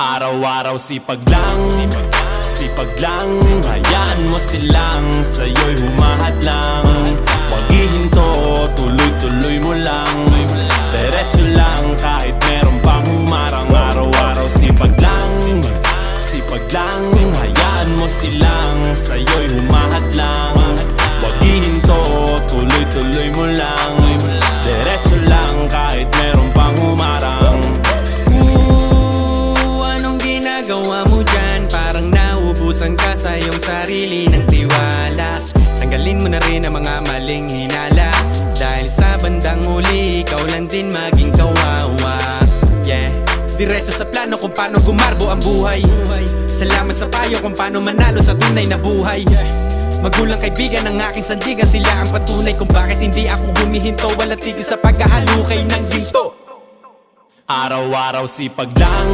Araw-araw sipag lang, sipag lang. Hayaan mo silang sa'yo'y humahadlang. Huwag ihinto, tuloy-tuloy mo lang. Diretso lang kahit meron pang humarang. Araw-araw sipag lang, sipag lang. Hayaan mo silang sa'yo'y humahadlang. Huwag ihinto, tuloy-tuloy mo lang. Diretso lang kahit meron pang humarang. Anong ginagawa mo dyan? Parang nauubusan ka sa iyong sarili ng tiwala. Tanggalin mo na rin ang mga maling hinala, dahil sa bandang huli ikaw lang din maging kawawa. Yeah, diretso sa plano kung paano gumarbo ang buhay. Salamat sa payo kung paano manalo sa tunay na buhay. Magulang kaibigan ng aking sandigan, sila ang patunay kung bakit hindi ako humihinto. Walang tigil sa paghahalukay ng ginto. Araw-araw sipag lang,